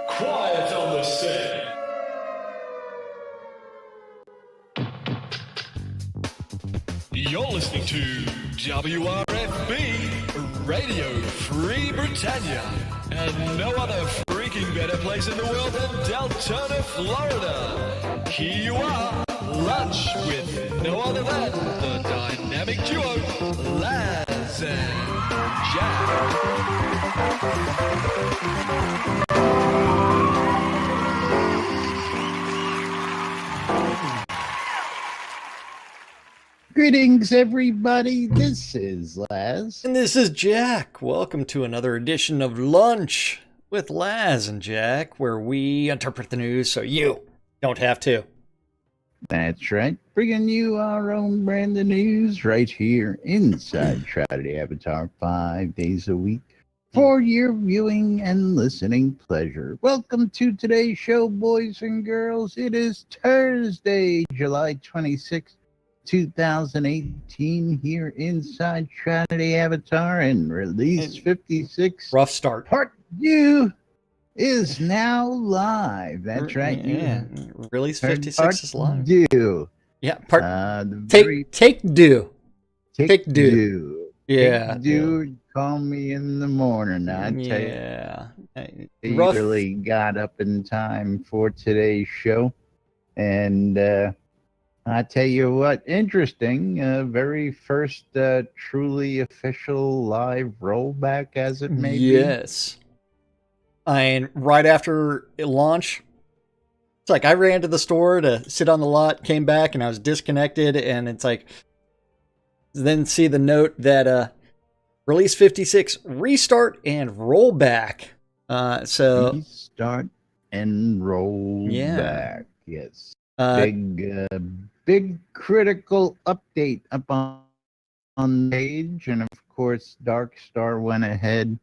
Quiet on the set. You're listening to WRFB, Radio Free Britannia, and no other freaking better place in the world than Deltona, Florida. Here you are, lunch with no other than the dynamic duo, Laz and Jack. Greetings, everybody. This is Laz. And this is Jack. Welcome to another edition of Lunch with Laz and Jack, where we interpret the news so you don't have to. That's right. Bringing you our own brand of news right here inside Shroud Avatar 5 days a week for your viewing and listening pleasure. Welcome to today's show, boys and girls. It is Thursday, July 26th. 2018 here inside Shroud Avatar, and Release 56 rough start Part 2 is now live. That's right. Yeah. Release 56 is live. Due. Yeah. Take due. Take due. Yeah. Take due. Call me in the morning. I tell you. He really got up in time for today's show, and I tell you what, interesting, very first truly official live rollback as it may be. Yes. And right after it launched, it's like I ran to the store to sit on the lot, came back, and I was disconnected, and it's like, then see the note that Release 56, restart and rollback. Restart and roll back, yes. Big critical update up on the page, and of course Darkstar went ahead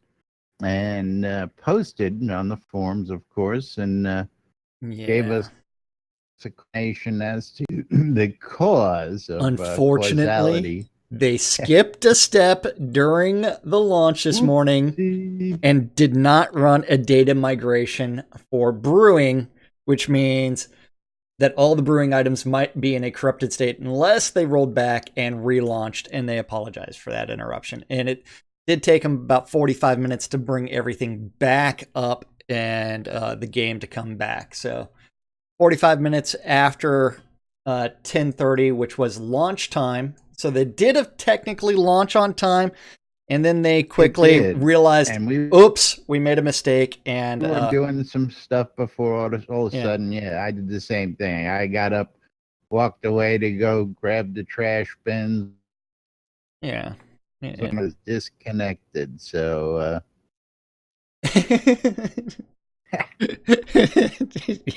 and posted on the forums, of course, and gave us explanation as to the cause of unfortunately causality. They skipped a step during the launch this morning and did not run a data migration for brewing, which means that all the brewing items might be in a corrupted state unless they rolled back and relaunched, and they apologized for that interruption. And it did take them about 45 minutes to bring everything back up and the game to come back. So 45 minutes after 10:30, which was launch time. So they did technically launch on time, and then they quickly realized, oops, we made a mistake. And we were doing some stuff before all of a sudden, I did the same thing. I got up, walked away to go grab the trash bins. Yeah. I was disconnected, so...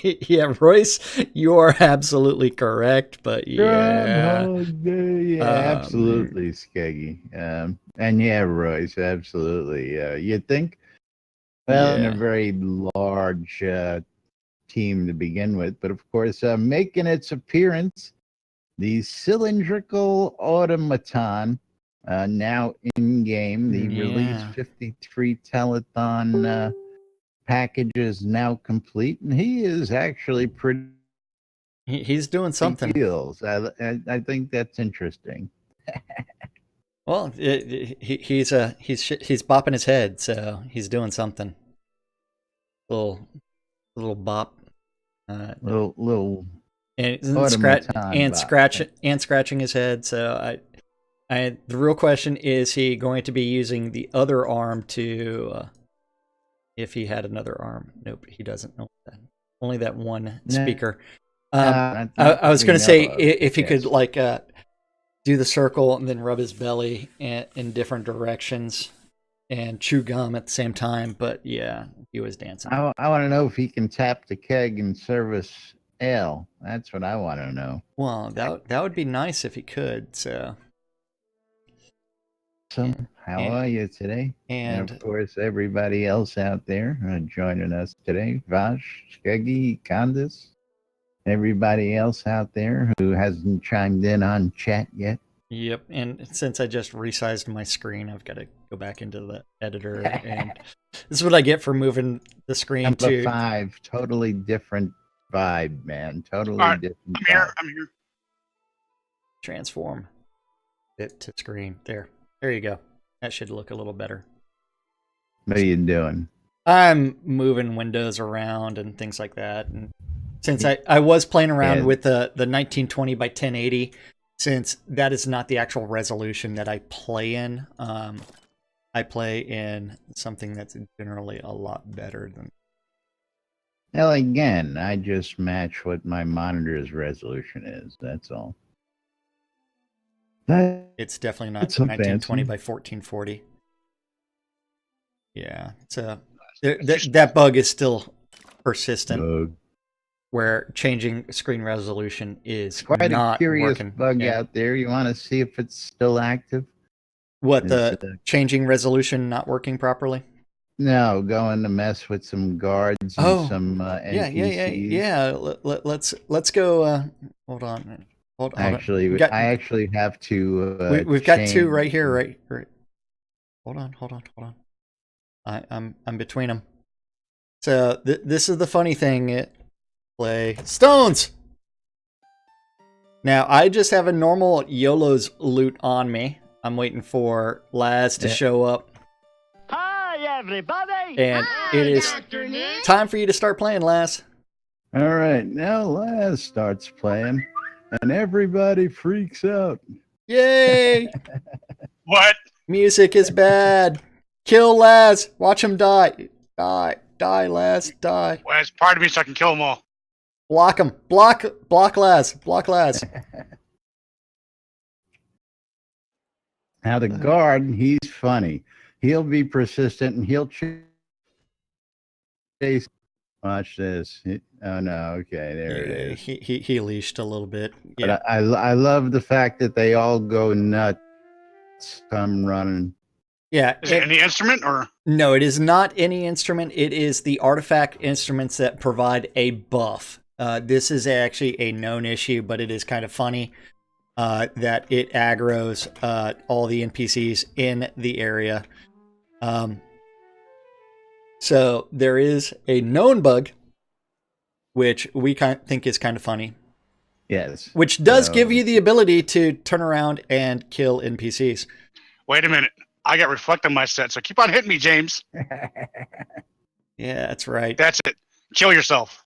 Yeah, Royce, you are absolutely correct, but absolutely, Skeggy. And Royce, absolutely. You'd think, in a very large team to begin with, but of course, making its appearance, the cylindrical automaton, now in game, the Release 53 telethon package is now complete, and he is actually pretty. He's doing something. I think that's interesting. Well, he's bopping his head, so he's doing something. Little bop. Little. And scratching his head. So the real question is he going to be using the other arm to? If he had another arm. Nope, he doesn't know that. Only that one speaker. I was going to say, if he could do the circle and then rub his belly in different directions and chew gum at the same time. But yeah, he was dancing. I want to know if he can tap the keg and service ale. That's what I want to know. Well, that would be nice if he could. So how are you today? And of course, everybody else out there joining us today. Vash, Skeggy, Candace, everybody else out there who hasn't chimed in on chat yet. Yep, and since I just resized my screen, I've got to go back into the editor, and this is what I get for moving the screen Number to 5, totally different vibe, man. Totally All right, different I'm vibe. here. I'm here. transform it to screen. There you go. That should look a little better. What are you doing? I'm moving windows around and things like that. And since I was playing around with the 1920 by 1080, since that is not the actual resolution that I play in, I play in something that's generally a lot better than. Well, again, I just match what my monitor's resolution is. That's all. It's definitely not so 1920 fancy. by 1440. Yeah, so that bug is still persistent. Where changing screen resolution is quite not a curious working. bug out there. You want to see if it's still active? What, the changing resolution not working properly? No, going to mess with some guards and some NPCs. Yeah. Let's go. Hold on. Actually, I actually have to. We've got 2 right here. Right. Hold on. I'm between them. So this is the funny thing. Play stones. Now I just have a normal YOLO's loot on me. I'm waiting for Laz to show up. Hi everybody! And it is time for you to start playing, Laz. All right, now Laz starts playing, and everybody freaks out. Yay! What? Music is bad. Kill Laz. Watch him die. Die, Laz. Die. Well, it's part of me so I can kill them all. Block him. Block Laz. Block Laz. Now the guard, he's funny. He'll be persistent and he'll chase. Watch this. Oh no, okay, there it is. He leashed a little bit. Yeah. But I love the fact that they all go nuts. Come running. Yeah. Is it any instrument or? No, it is not any instrument. It is the artifact instruments that provide a buff. This is actually a known issue, but it is kind of funny that it aggroes all the NPCs in the area. So there is a known bug, which we think is kind of funny. Yes. Which does give you the ability to turn around and kill NPCs. Wait a minute. I got reflect on my set, so keep on hitting me, James. Yeah, that's right. That's it. Kill yourself.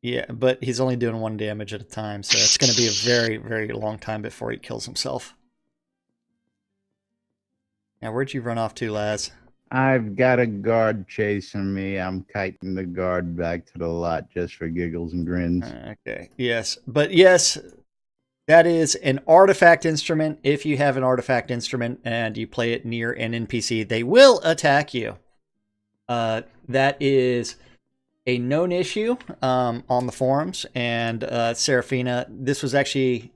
Yeah, but he's only doing 1 damage at a time, so it's going to be a very, very long time before he kills himself. Now, where'd you run off to, Laz? I've got a guard chasing me. I'm kiting the guard back to the lot just for giggles and grins. Okay, yes. But yes, that is an artifact instrument. If you have an artifact instrument and you play it near an NPC, they will attack you. That is a known issue on the forums. And Seraphina, this was actually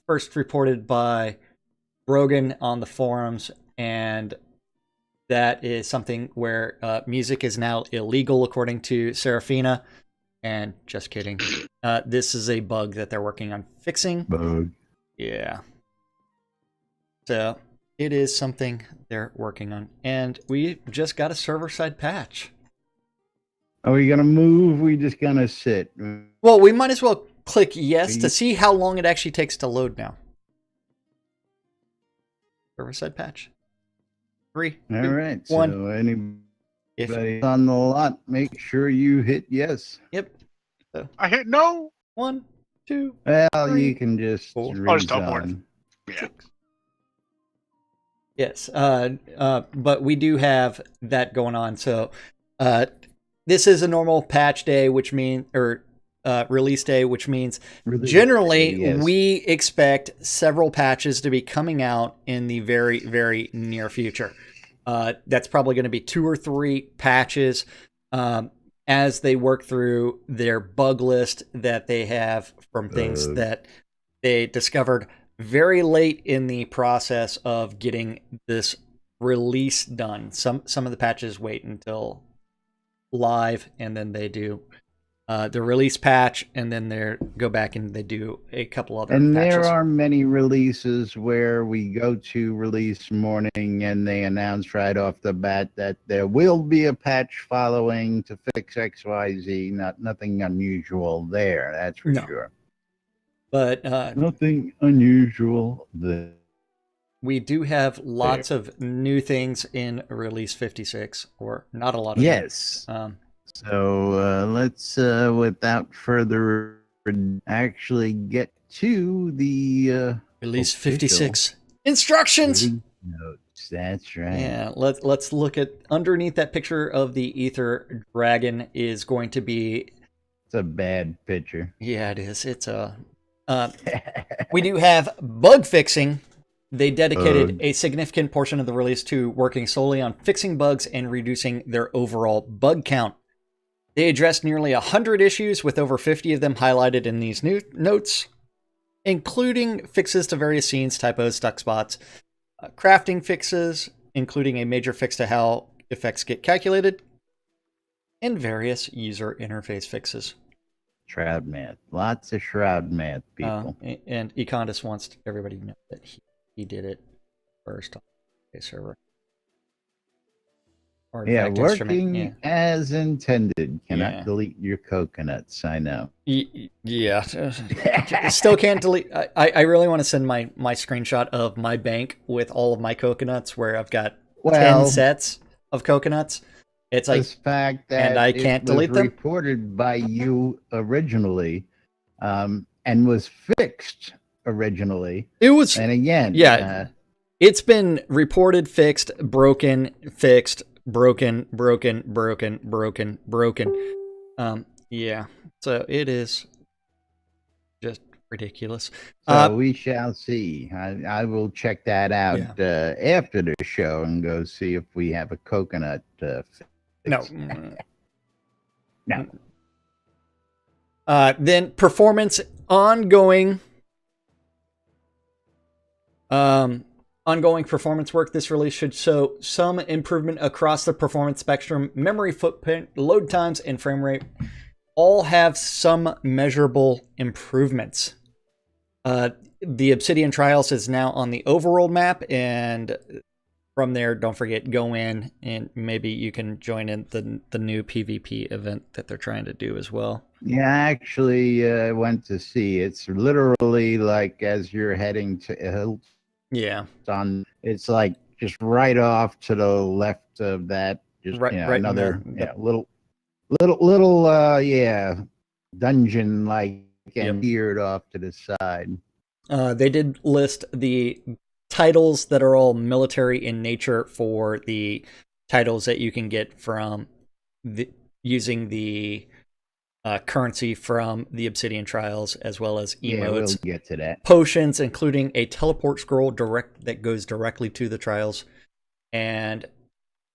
first reported by Brogan on the forums, and that is something where music is now illegal according to Seraphina. And just kidding. This is a bug that they're working on fixing. Bug. Yeah. So it is something they're working on. And we just got a server-side patch. Are we going to move? We just going to sit? Well, we might as well click yes to see how long it actually takes to load now. Server-side patch. 3, 2, All right. 1. So anybody on the lot, make sure you hit yes. Yep. So, I hit no. 1, 2. Well, 3, you can just four. I'll just rezone. teleport. Yeah. Yes. But we do have that going on. So this is a normal patch day, which means, or release day, which means generally we expect several patches to be coming out in the very, very near future. That's probably going to be 2 or 3 patches as they work through their bug list that they have from things that they discovered very late in the process of getting this release done. Some of the patches wait until live, and then they do the release patch, and then they go back and they do a couple other And patches. there are many releases where we go to release morning and they announce right off the bat that there will be a patch following to fix XYZ. Nothing unusual there, that's for sure. But nothing unusual there. We do have lots of new things in Release 56, or not a lot of yes. So let's, without further ado, actually get to the Release 56 instructions. Notes. That's right. Yeah, let's look at underneath that picture of the Ether Dragon is going to be. It's a bad picture. Yeah, it is. It's a. We do have bug fixing. They dedicated a significant portion of the release to working solely on fixing bugs and reducing their overall bug count. They addressed nearly 100 issues, with over 50 of them highlighted in these new notes, including fixes to various scenes, typos, stuck spots, crafting fixes, including a major fix to how effects get calculated, and various user interface fixes. Shroud math. Lots of Shroud math, people. And Econdis wants everybody to know that he did it first on the server. Working as intended. Cannot delete your coconuts, I know. Yeah. Still can't delete. I really want to send my screenshot of my bank with all of my coconuts, where I've got 10 sets of coconuts. It's like, the fact that and I can't delete them. Reported by you originally, and was fixed originally. It was, and again, it's been reported, fixed, broken, fixed, broken. Yeah. So it is just ridiculous. So we shall see. I will check that out after the show and go see if we have a coconut. No. No. Then performance ongoing performance work. This release should show some improvement across the performance spectrum. Memory footprint, load times, and frame rate all have some measurable improvements. The Obsidian Trials is now on the overworld map, and from there, don't forget, go in and maybe you can join in the new PvP event that they're trying to do as well. Yeah, I actually went to see. It's literally like as you're heading to Hill. Yeah. It's like just right off to the left of that. Just right another little dungeon like and geared off to the side. They did list the titles that are all military in nature for the titles that you can get from using the currency from the Obsidian Trials, as well as emotes. Yeah, we'll get to that. Potions, including a teleport scroll that goes directly to the Trials. And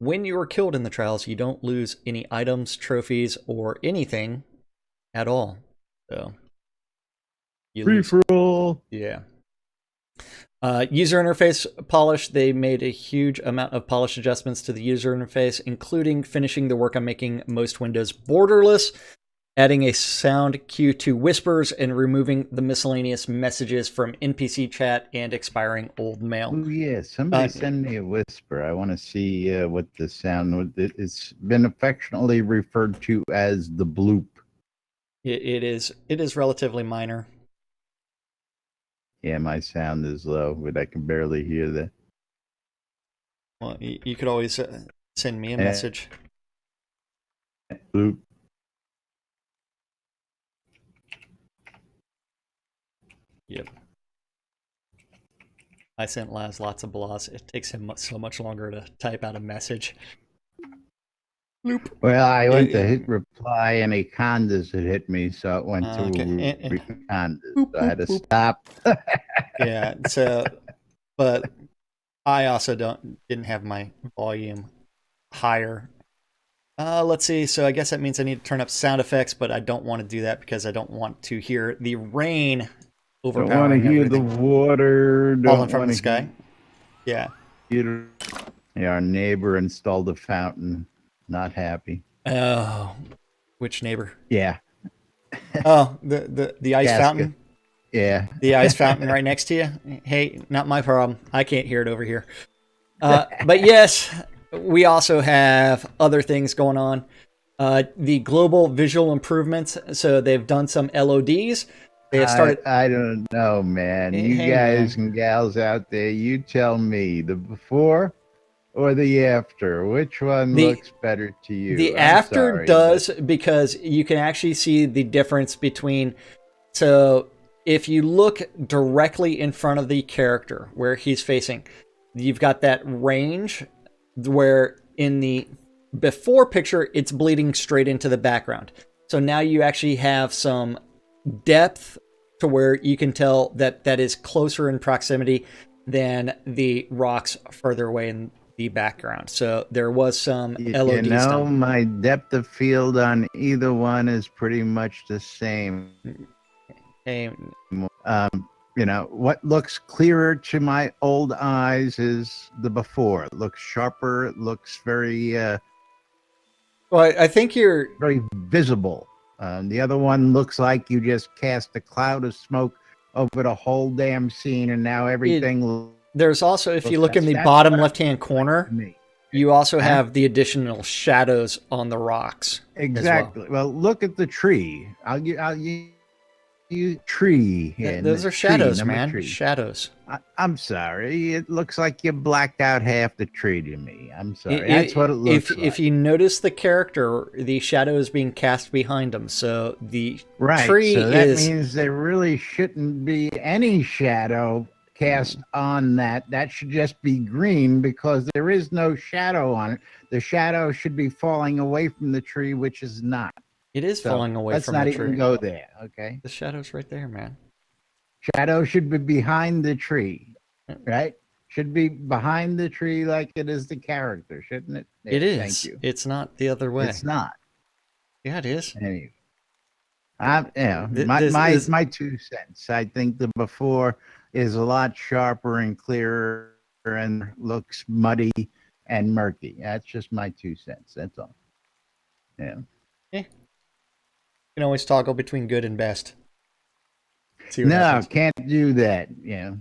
when you are killed in the Trials, you don't lose any items, trophies, or anything at all. So free for all. Yeah. User interface polish. They made a huge amount of polish adjustments to the user interface, including finishing the work on making most windows borderless, adding a sound cue to whispers, and removing the miscellaneous messages from NPC chat and expiring old mail. Oh yeah, somebody send me a whisper. I want to see what the sound. It's been affectionately referred to as the bloop. It is relatively minor. Yeah, my sound is low, but I can barely hear that. Well, you could always send me a message. Bloop. Yep. I sent Laz lots of blahs. It takes him so much longer to type out a message. Bloop. Well, I went to hit reply and a condas had hit me, so it went to condas. So I had to stop. Yeah, so, but I also didn't have my volume higher. Let's see. So I guess that means I need to turn up sound effects, but I don't want to do that because I don't want to hear the rain overpowering. Don't want to hear the water falling from the sky. Yeah. Our neighbor installed a fountain. Not happy. Oh, which neighbor? Yeah. Oh, the ice Casca. fountain. Yeah. The ice fountain right next to you. Hey, not my problem. I can't hear it over here. But yes, we also have other things going on. The global visual improvements. So they've done some LODs. They have started. I don't know, man. You Hey, guys man. and gals out there, you tell me, the before or the after, which one looks better to you? The I'm after sorry, does, because you can actually see the difference between. So if you look directly in front of the character where he's facing, you've got that range where in the before picture, it's bleeding straight into the background. So now you actually have some depth to where you can tell that that is closer in proximity than the rocks further away in the background. So there was some LOD you know, stuff. my depth of field on either one is pretty much the same. Hey, You know, what looks clearer to my old eyes is the before. It looks sharper. It looks very, well, I think you're. very visible. The other one looks like you just cast a cloud of smoke over the whole damn scene, and now everything. There's also, if you look in the That's bottom what left-hand corner, to me. you also Huh? have the additional shadows on the rocks. Exactly. Well, look at the tree. I'll you tree. Yeah, and those the are shadows, tree, number man. three. Shadows. I'm sorry. It looks like you blacked out half the tree to me. I'm sorry. That's what it looks like. If you notice the character, the shadow is being cast behind him. So the Right. tree So that is. means there really shouldn't be any shadow cast on that. That should just be green because there is no shadow on it. The shadow should be falling away from the tree, which is not. It is So falling away let's from not the even tree. go there. Okay. The shadow's right there, man. Shadow should be behind the tree, right? Should be behind the tree like it is the character, shouldn't it? It Yeah, is. Thank you. It's not the other way. It's not. Yeah, it is. Anyway, my 2 cents. I think the before is a lot sharper and clearer and looks muddy and murky. That's just my 2 cents. That's all. Yeah. You can always toggle between good and best. See what No, happens. can't do that. Yeah.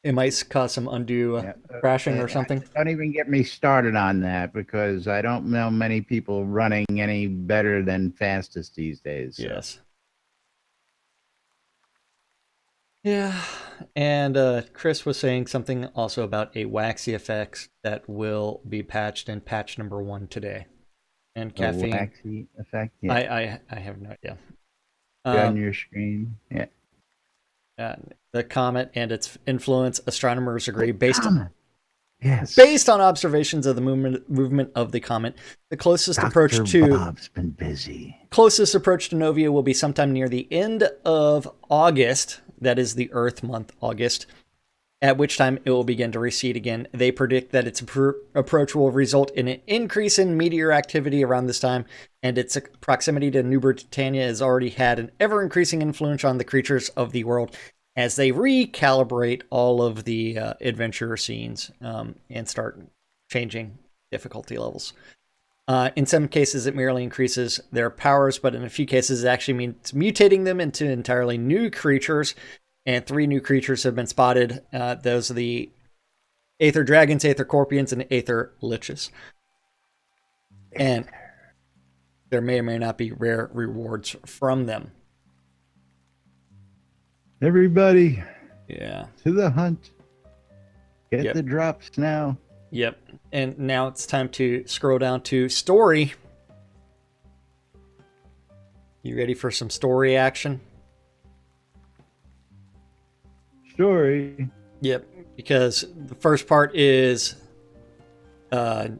It might cause some undue crashing or something. Don't even get me started on that because I don't know many people running any better than fastest these days. So. Yes. Yeah, and Chris was saying something also about a waxy effect that will be patched in patch number 1 today. And caffeine. Waxy effect. Yeah. I have no idea. On your screen. Yeah. The comet and its influence, astronomers agree, based on observations of the movement of the comet. The closest approach to Bob's been busy. Closest approach to Novia will be sometime near the end of August. That is the Earth month, August, at which time it will begin to recede again. They predict that its approach will result in an increase in meteor activity around this time, and its proximity to New Britannia has already had an ever-increasing influence on the creatures of the world as they recalibrate all of the adventure scenes and start changing difficulty levels. In some cases, it merely increases their powers, but in a few cases, it actually means mutating them into entirely new creatures. And 3 new creatures have been spotted. Those are the Aether Dragons, Aether Corpians, and Aether Liches. And there may or may not be rare rewards from them. Everybody, Yeah. to the hunt. Get Yep. the drops now. Yep. And now it's time to scroll down to story. You ready for some story action? Story. Yep. Because the first part is they're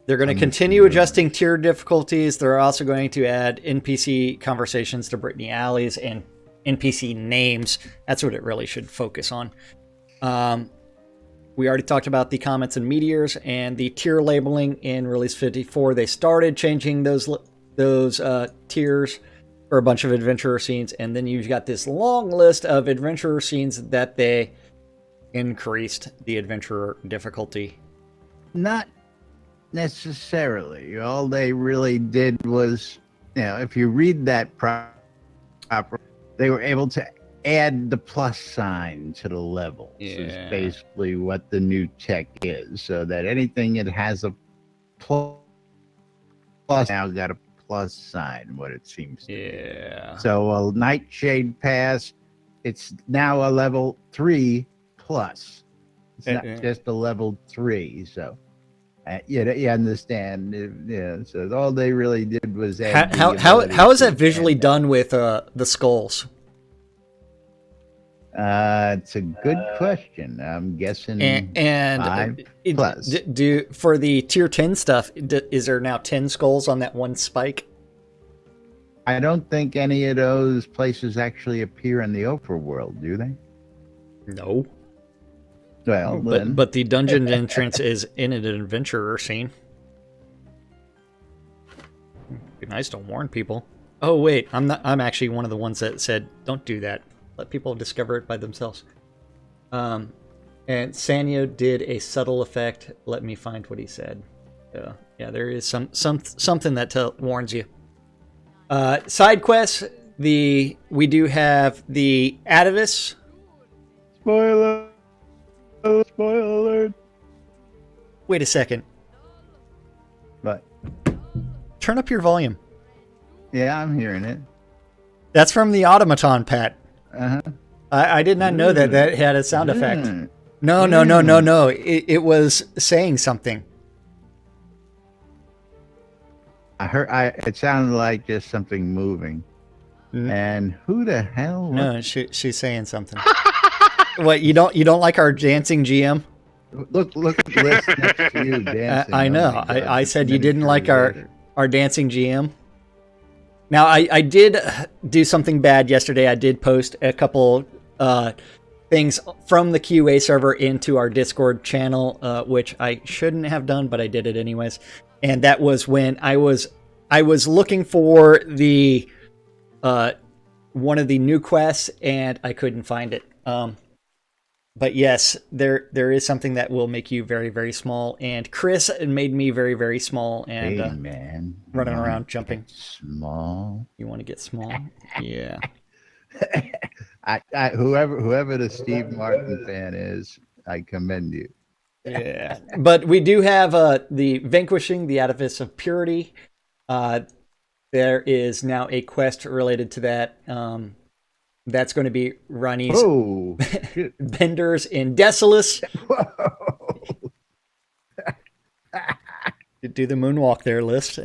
going to continue adjusting tier difficulties. They're also going to add NPC conversations to Brittany Alleys and NPC names. That's what it really should focus on. We already talked about the comets and meteors and the tier labeling in release 54. They started changing those tiers for a bunch of adventurer scenes, and then you've got this long list of adventurer scenes that they increased the adventurer difficulty. Not necessarily. All they really did was if you read that proper, they were able to add the plus sign to the levels. Is basically what the new tech is, so that anything that has a plus now got a plus sign. What it seems to be. So a Nightshade Pass, it's now a level 3 plus. It's not just a level 3. So you understand. Yeah. So all they really did was add how is that visually done with the skulls? It's a good question. I'm guessing and 5 plus. Do for the tier 10 stuff, is there now 10 skulls on that one spike? I don't think any of those places actually appear in the overworld, do they? No. Well, but the dungeon entrance is in an adventurer scene. Be nice to warn people. Oh wait, I'm actually one of the ones that said don't do that. Let people discover it by themselves. And Sanyo did a subtle effect. Let me find what he said. Yeah, there is something that warns you. Side quests. We do have the Atavis. Spoiler alert. Wait a second. What? Turn up your volume. Yeah, I'm hearing it. That's from the automaton, Pat. Uh-huh. I did not know that had a sound effect. No. It was saying something. It sounded like just something moving. And who the hell? No, she's saying something. What, you don't like our dancing GM? Look at the list next to you dancing. I know. I said you didn't like our dancing GM. Now, I did do something bad yesterday. I did post a couple things from the QA server into our Discord channel, which I shouldn't have done, but I did it anyways. And that was when I was looking for the one of the new quests, and I couldn't find it. But yes, there is something that will make you very, very small. And Chris made me very, very small and hey, man. running around jumping. Small. You want to get small? Yeah. Whoever the Steve Martin fan is, I commend you. Yeah. But we do have the Vanquishing the Edifice of Purity. There is now a quest related to that. That's going to be Ronnie's Benders in Desolus. Do the moonwalk there, List.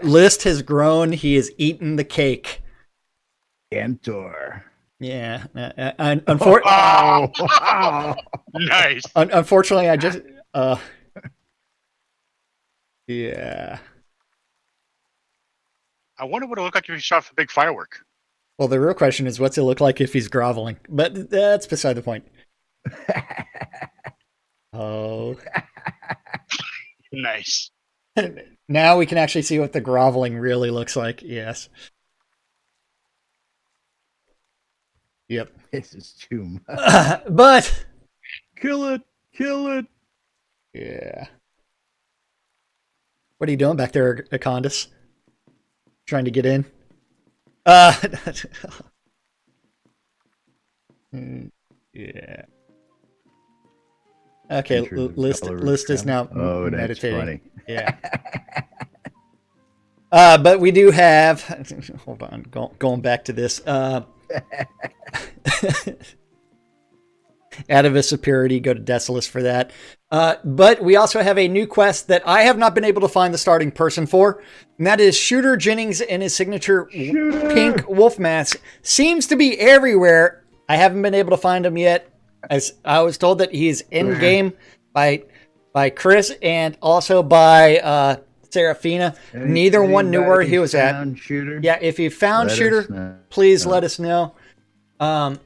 List has grown. He has eaten the cake. Gantor. Yeah. Nice. Unfortunately, I just... yeah. I wonder what it would look like if you shot a big firework. Well, the real question is, what's it look like if he's groveling? But that's beside the point. Oh. Nice. Now we can actually see what the groveling really looks like. Yes. Yep. This is too much. But. Kill it. Yeah. What are you doing back there, Acondas? Trying to get in? Yeah. Okay, list is now meditating. Funny. Yeah. But we do have. Hold on, going back to this. Atavis of Purity, go to Desolus for that. But we also have a new quest that I have not been able to find the starting person for, and that is Shooter Jennings and his signature pink wolf mask. Seems to be everywhere. I haven't been able to find him yet. As I was told that he's in game by Chris and also by Serafina. Neither one knew where he was at. Shooter? Yeah, if you found Shooter, please let us know. And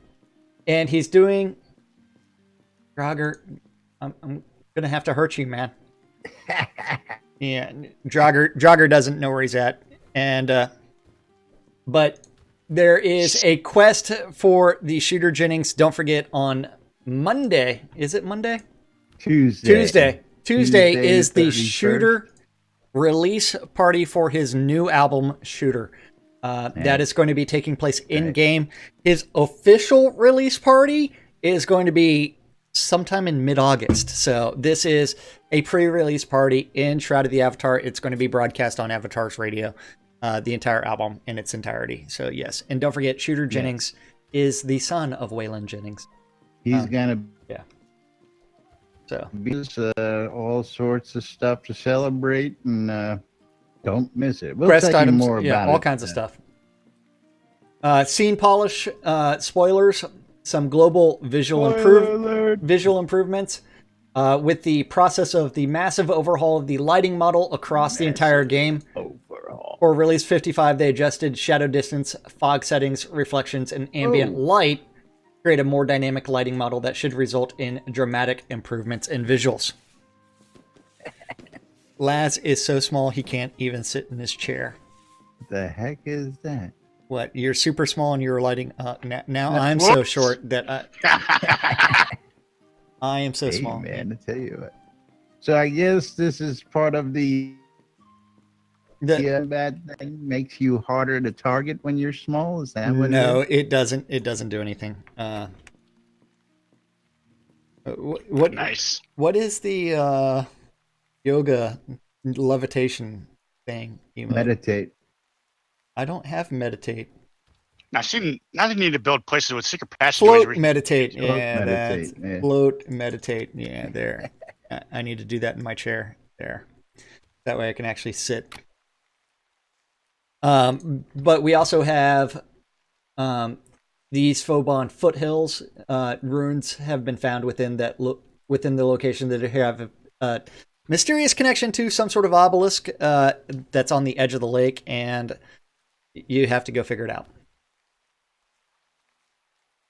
he's doing. Draugr, I'm gonna have to hurt you, man. Yeah, Draugr doesn't know where he's at, and but there is a quest for the Shooter Jennings. Don't forget on Monday. Is it Monday? Tuesday Tuesday is the 31st. Shooter release party for his new album, Shooter. That is going to be taking place in-game. His official release party is going to be sometime in mid-August. So this is a pre-release party in Shroud of the Avatar. It's going to be broadcast on Avatar's radio, the entire album in its entirety. So yes, and don't forget, Shooter Jennings is the son of Waylon Jennings. He's gonna So be all sorts of stuff to celebrate, and don't miss it. We'll pressed tell you items, more about all it. kinds of stuff. Scene polish, spoilers, some global visual improvements. With the process of the massive overhaul of the lighting model across the entire game. For release 55, they adjusted shadow distance, fog settings, reflections, and ambient light, create a more dynamic lighting model that should result in dramatic improvements in visuals. Laz is so small he can't even sit in his chair. The heck is that? What? You're super small and you're lighting up. Now I'm so short that I am so small. Man, I tell you what. So I guess this is part of the bad thing, makes you harder to target when you're small. Is that what? No, it doesn't. It doesn't do anything. What? Nice. What is the yoga levitation thing? Meditate. I don't have meditate. Now they need to build places with secret passageways. Float meditate. Float meditate, That's float meditate. Yeah, there. I need to do that in my chair. There. That way I can actually sit. But we also have these Phobon foothills. Ruins have been found within within the location that have a mysterious connection to some sort of obelisk that's on the edge of the lake, and you have to go figure it out.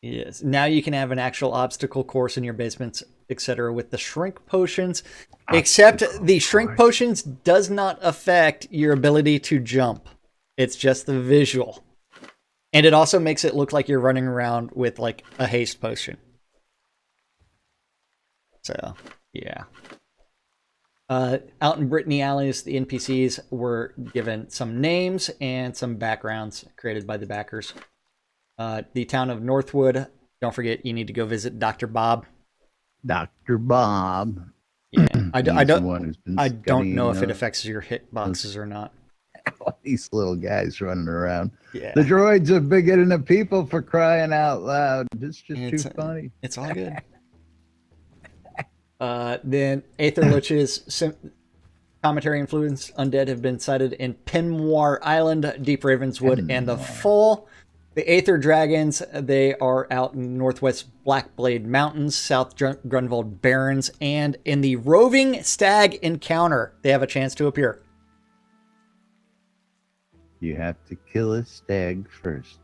Yes. Now you can have an actual obstacle course in your basements, etc. with the shrink potions. Except the shrink potions does not affect your ability to jump. It's just the visual. And it also makes it look like you're running around with like a haste potion. So, yeah. Out in Brittany Alleys, the NPCs were given some names and some backgrounds created by the backers. The town of Northwood, don't forget, you need to go visit Dr. Bob. Dr. Bob. Yeah, I don't know if it affects your hit boxes or not. All these little guys running around. Yeah. The droids are bigger than the people, for crying out loud. It's just too funny. It's all good. Then Aether Lich's commentary influence undead have been sighted in Penmoir Island, Deep Ravenswood, and the Fall. The Aether Dragons, they are out in northwest Blackblade Mountains, South Grunwald Barrens, and in the Roving Stag Encounter, they have a chance to appear. You have to kill a stag first.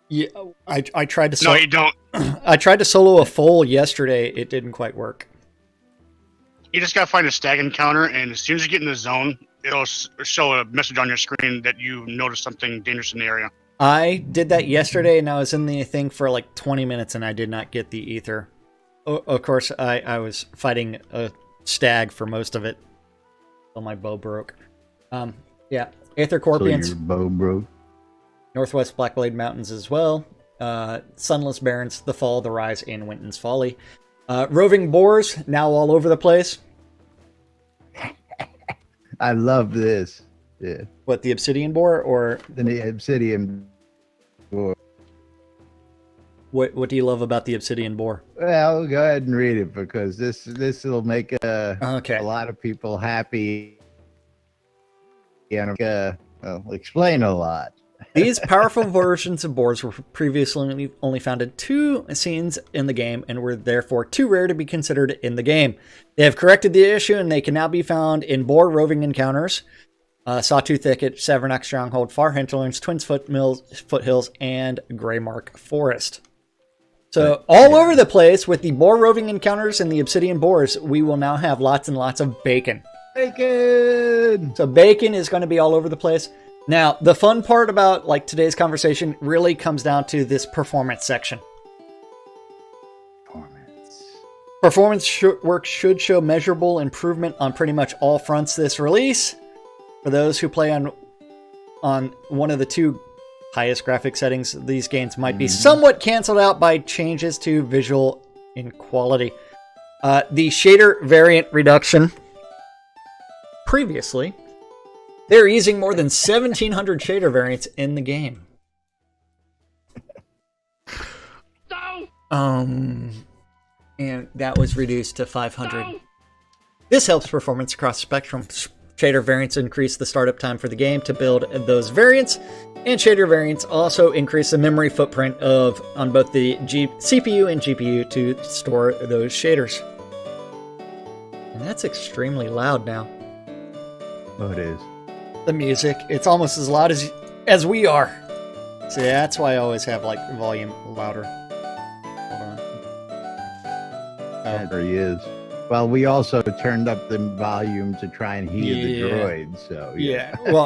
Yeah, I tried to. No, you don't. I tried to solo a foal yesterday. It didn't quite work. You just gotta find a stag encounter, and as soon as you get in the zone, it'll show a message on your screen that you noticed something dangerous in the area. I did that yesterday, and I was in the thing for like 20 minutes, and I did not get the ether. Of course, I was fighting a stag for most of it, until my bow broke. Yeah, Aether Corpians. So your bow broke. Northwest Blackblade Mountains as well. Sunless Barrens, The Fall, The Rise, and Winton's Folly. Roving Boars, now all over the place. I love this. Yeah. What, the Obsidian Boar, or The Obsidian Boar. what do you love about the Obsidian Boar? Well, go ahead and read it, because this will make a lot of people happy. And explain a lot. These powerful versions of boars were previously only found in 2 scenes in the game and were therefore too rare to be considered in the game. They have corrected the issue, and they can now be found in boar roving encounters, Sawtooth Thicket, Savernock Stronghold, Far Hinterlands, Twins Foothills, and Greymark Forest. So all over the place with the boar roving encounters and the Obsidian Boars, we will now have lots and lots of bacon. Bacon! So bacon is going to be all over the place. Now, the fun part about like today's conversation really comes down to this performance section. Performance. Performance work should show measurable improvement on pretty much all fronts this release. For those who play on one of the two highest graphic settings, these gains might be somewhat canceled out by changes to visual inequality. The shader variant reduction. Previously, they're using more than 1,700 shader variants in the game. And that was reduced to 500. This helps performance across the spectrum. Shader variants increase the startup time for the game to build those variants, and shader variants also increase the memory footprint on both the CPU and GPU to store those shaders. And that's extremely loud now. Oh, it is. The music, it's almost as loud as we are. So that's why I always have like volume louder. Hold on. There he is. Well, we also turned up the volume to try and hear the droid. So yeah. Well,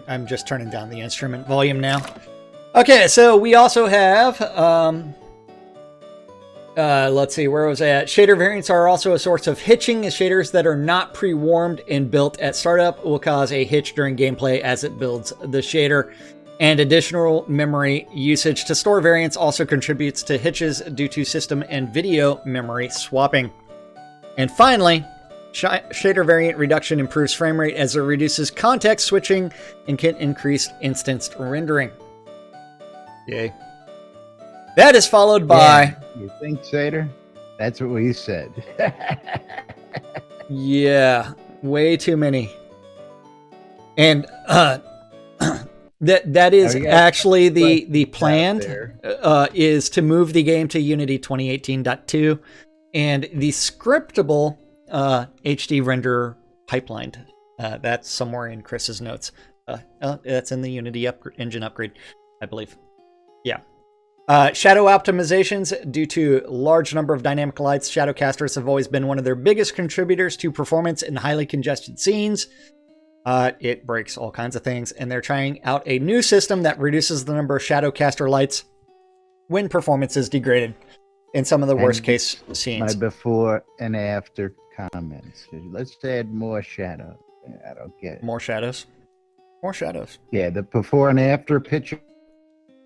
I'm just turning down the instrument volume now. Okay, so we also have let's see, where was I at? Shader variants are also a source of hitching. Shaders that are not pre-warmed and built at startup will cause a hitch during gameplay as it builds the shader. And additional memory usage to store variants also contributes to hitches due to system and video memory swapping. And finally, shader variant reduction improves frame rate as it reduces context switching and can increase instanced rendering. Yay. That is followed by... You think, Sater? That's what we said. Yeah, way too many. And that is actually the plan is to move the game to Unity 2018.2 and the scriptable HD render pipeline. That's somewhere in Chris's notes. That's in the Unity engine upgrade, I believe. Yeah. Shadow optimizations. Due to large number of dynamic lights, Shadowcasters have always been one of their biggest contributors to performance in highly congested scenes. It breaks all kinds of things, and they're trying out a new system that reduces the number of Shadowcaster lights when performance is degraded in some of the worst case scenes. My before and after comments. Let's add more shadow. I don't get it. More shadows? More shadows. Yeah, the before and after picture.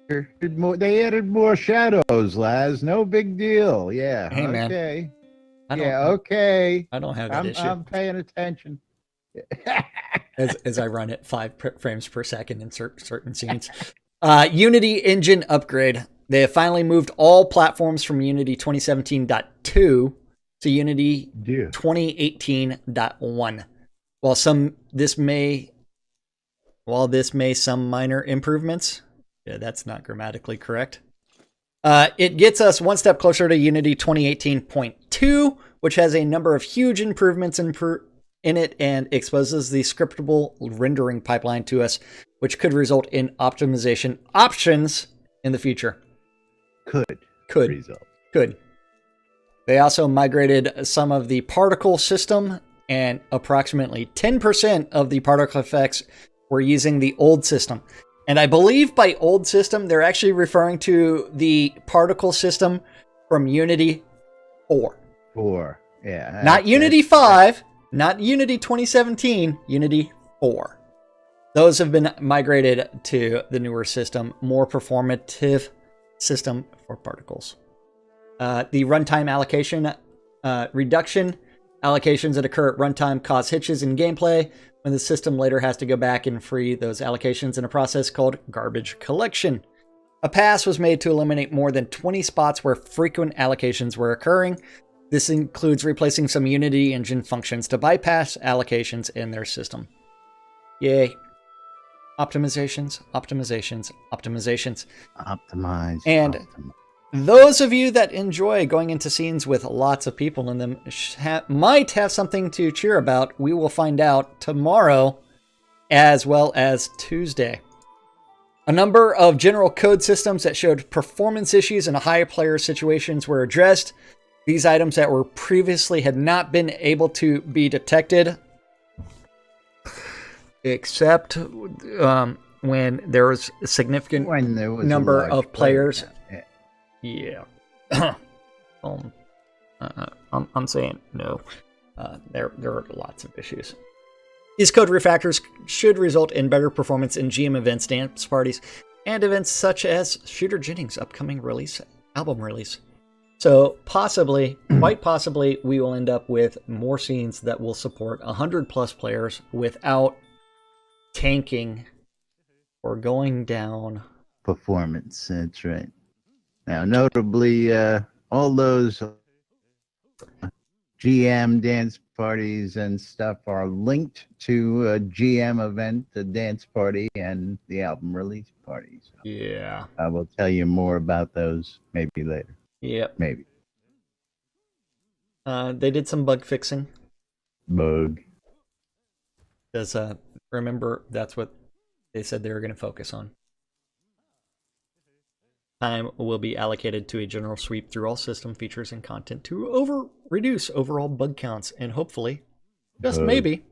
They added more shadows, Laz. No big deal. Yeah. Hey, man. Okay. Okay. I don't have that issue. I'm paying attention. as I run at 5 frames per second in certain scenes. Unity engine upgrade. They have finally moved all platforms from Unity 2017.2 to Unity 2018.1. While this may some minor improvements. Yeah, that's not grammatically correct. It gets us one step closer to Unity 2018.2, which has a number of huge improvements in it and exposes the scriptable rendering pipeline to us, which could result in optimization options in the future. Could. They also migrated some of the particle system, and approximately 10% of the particle effects were using the old system. And I believe by old system, they're actually referring to the particle system from Unity 4. 4, yeah. Not Unity 5, not Unity 2017, Unity 4. Those have been migrated to the newer system, more performative system for particles. The runtime allocation reduction. Allocations that occur at runtime cause hitches in gameplay when the system later has to go back and free those allocations in a process called garbage collection. A pass was made to eliminate more than 20 spots where frequent allocations were occurring. This includes replacing some Unity engine functions to bypass allocations in their system. Yay. Optimizations. Optimize. And those of you that enjoy going into scenes with lots of people in them might have something to cheer about. We will find out tomorrow as well as Tuesday. A number of general code systems that showed performance issues in high player situations were addressed. These items that were previously had not been able to be detected except when there was a significant number of players. Yeah. I'm saying no. There are lots of issues. These code refactors should result in better performance in GM events, dance parties, and events such as Shooter Jennings' upcoming album release. So possibly, quite possibly, we will end up with more scenes that will support 100+ players without tanking or going down. Performance, that's right. Now, notably, all those GM dance parties and stuff are linked to a GM event, the dance party, and the album release party. So Yeah. I will tell you more about those maybe later. Yep. Maybe. They did some bug fixing. Bug. Because remember, that's what they said they were going to focus on. Time will be allocated to a general sweep through all system features and content to reduce overall bug counts, and hopefully, just maybe,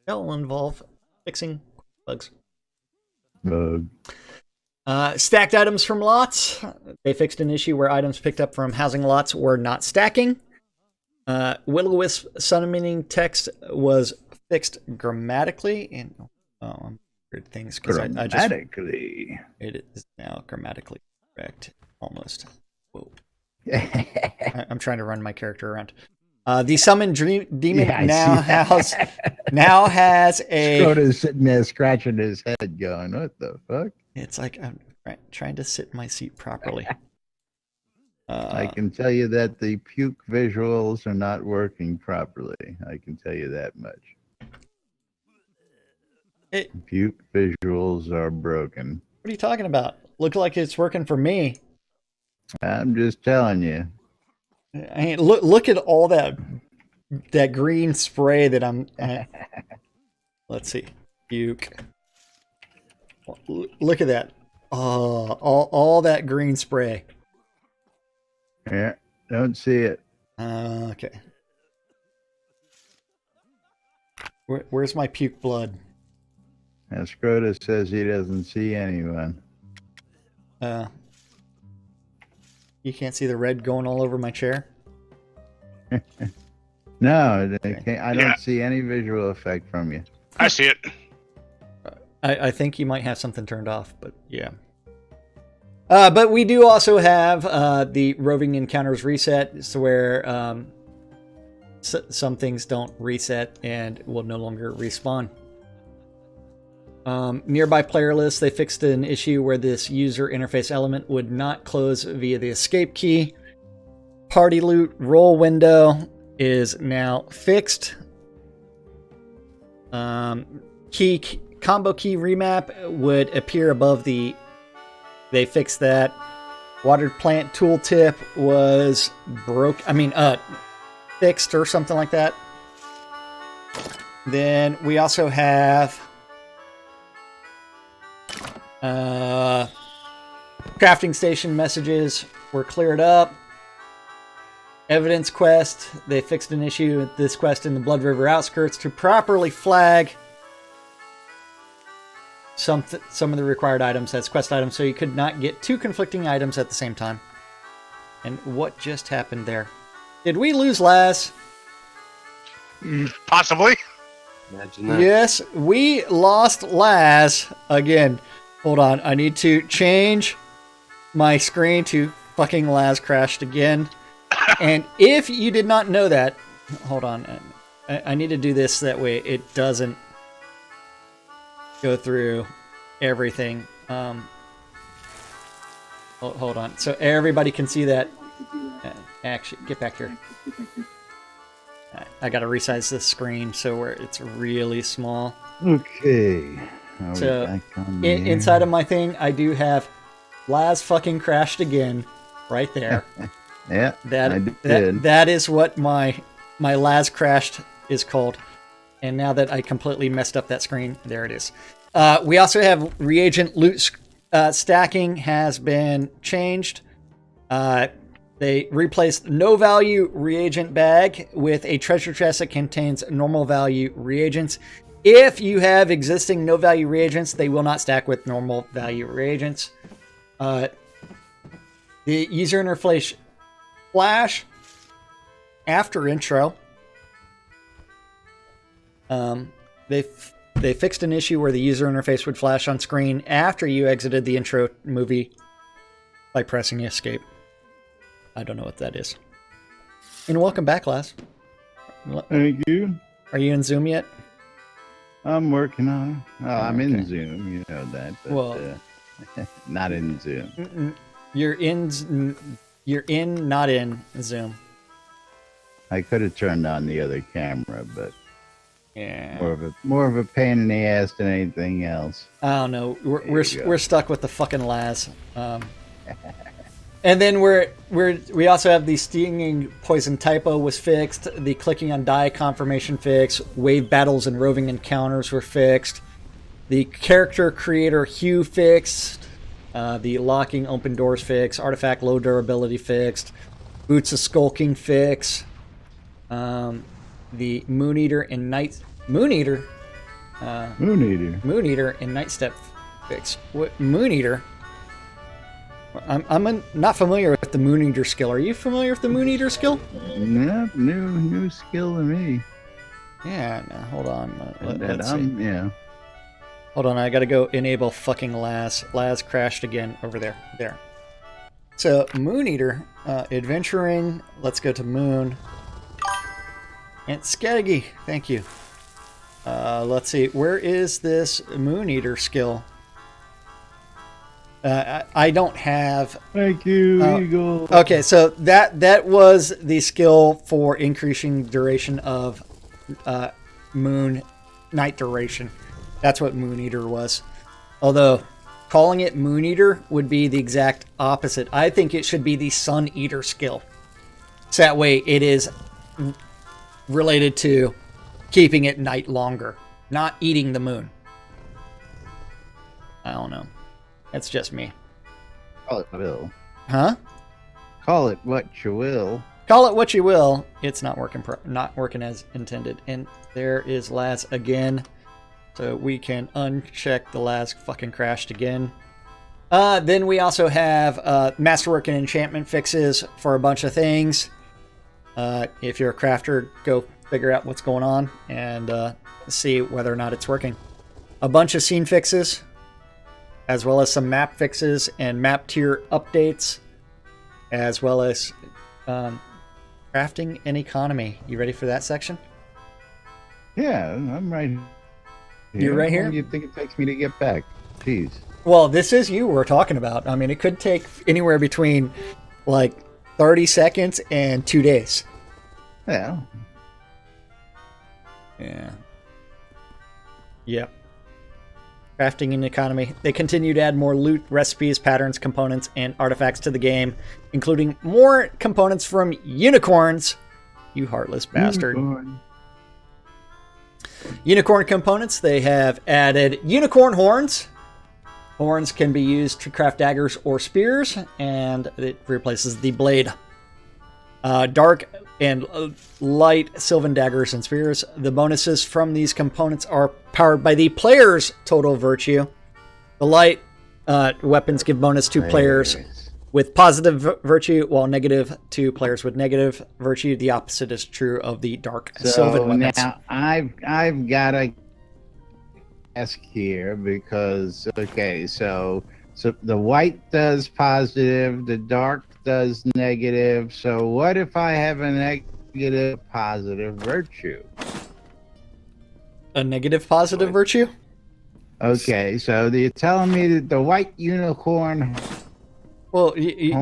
that will involve fixing bugs. Bug. Stacked items from lots. They fixed an issue where items picked up from housing lots were not stacking. Will-O-Wisp summoning text was fixed grammatically, and weird things because Grammatically. it is now grammatically correct, almost. Whoa. I'm trying to run my character around. The summoned demon now has a. Schroeder's sitting there scratching his head, going, "What the fuck?" It's like I'm trying to sit in my seat properly. I can tell you that the puke visuals are not working properly. I can tell you that much. Puke visuals are broken. What are you talking about? Look like it's working for me. I'm just telling you. I mean, look at all that green spray that I'm. Let's see, puke. Look at that. Oh, all that green spray. Yeah, don't see it. Okay. Where's my puke blood? Now, Schroeder says he doesn't see anyone. You can't see the red going all over my chair? No, I don't see any visual effect from you. I see it. I think you might have something turned off, but yeah. But we do also have the roving encounters reset, so where some things don't reset and will no longer respawn. Nearby player lists, they fixed an issue where this user interface element would not close via the escape key. Party loot roll window is now fixed. Combo key remap would appear above the. They fixed that. Watered plant tooltip was fixed or something like that. Then we also have crafting station messages were cleared up. Evidence quest, they fixed an issue with this quest in the Blood River outskirts to properly flag some of the required items as quest items, so you could not get two conflicting items at the same time. And what just happened there? Did we lose Laz? Possibly. Imagine that. Yes, we lost Laz again. Hold on, I need to change my screen to fucking Laz crashed again. And if you did not know that, hold on, I need to do this that way it doesn't go through everything. Hold on, so everybody can see that. Actually, get back here. I gotta resize the screen so where it's really small. Okay. So inside of my thing, I do have Laz fucking crashed again, right there. Yeah, that is what my Laz crashed is called. And now that I completely messed up that screen, there it is. We also have reagent loot stacking has been changed. They replaced no value reagent bag with a treasure chest that contains normal value reagents. If you have existing no value reagents, they will not stack with normal value reagents. The user interface flash after intro, they fixed an issue where the user interface would flash on screen after you exited the intro movie by pressing escape. I don't know what that is. And welcome back, Laz. Thank you. Are you in Zoom yet? I'm working on it. Oh, I'm Okay. in Zoom, you know that. But, Well- not in Zoom. You're in, not in Zoom. I could have turned on the other camera, but Yeah. more of a pain in the ass than anything else. I don't know. There you go. We're stuck with the fucking Laz. And then we also have the stinging poison typo was fixed. The clicking on die confirmation fixed. Wave battles and roving encounters were fixed. The character creator hue fixed. The locking open doors fixed. Artifact low durability fixed. Boots of skulking fixed. The Moon Eater and Moon Eater and Night Step fix. What Moon Eater? I'm not familiar with the Moon Eater skill. Are you familiar with the Moon Eater skill? No, new skill to me. Yeah. No, hold on. Let's see. Yeah. Hold on. I gotta go enable fucking Laz. Laz crashed again over there. There. So Moon Eater, adventuring. Let's go to Moon. And Skaggy, thank you. Let's see. Where is this Moon Eater skill? I don't have. Thank you, Eagle. Okay, so that was the skill for increasing duration of moon night duration. That's what Moon Eater was. Although calling it Moon Eater would be the exact opposite. I think it should be the Sun Eater skill. So that way it is related to keeping it night longer, not eating the moon. I don't know. That's just me. Call it will. Huh? Call it what you will. Call it what you will. It's not working as intended. And there is Laz again. So we can uncheck the Laz fucking crashed again. Then we also have masterwork and enchantment fixes for a bunch of things. If you're a crafter, go figure out what's going on and see whether or not it's working. A bunch of scene fixes, as well as some map fixes and map tier updates, as well as crafting and economy. You ready for that section? Yeah, I'm right here. You're right here? How long do you think it takes me to get back? Jeez. Well, this is you we're talking about. I mean, it could take anywhere between like 30 seconds and 2 days. Yeah. Yeah. Yep. Crafting and economy. They continue to add more loot, recipes, patterns, components, and artifacts to the game, including more components from unicorns. You heartless bastard. Unicorn components. They have added unicorn horns. Horns can be used to craft daggers or spears, and it replaces the blade. Dark and light sylvan daggers and spears. The bonuses from these components are powered by the player's total virtue. The light weapons give bonus to players with positive virtue, while negative to players with negative virtue. The opposite is true of the dark sylvan weapons. Now I've got to ask here because so the white does positive, the dark does negative. So what if I have a negative positive virtue? A negative positive virtue? Okay, so you're telling me that the white unicorn. Well, you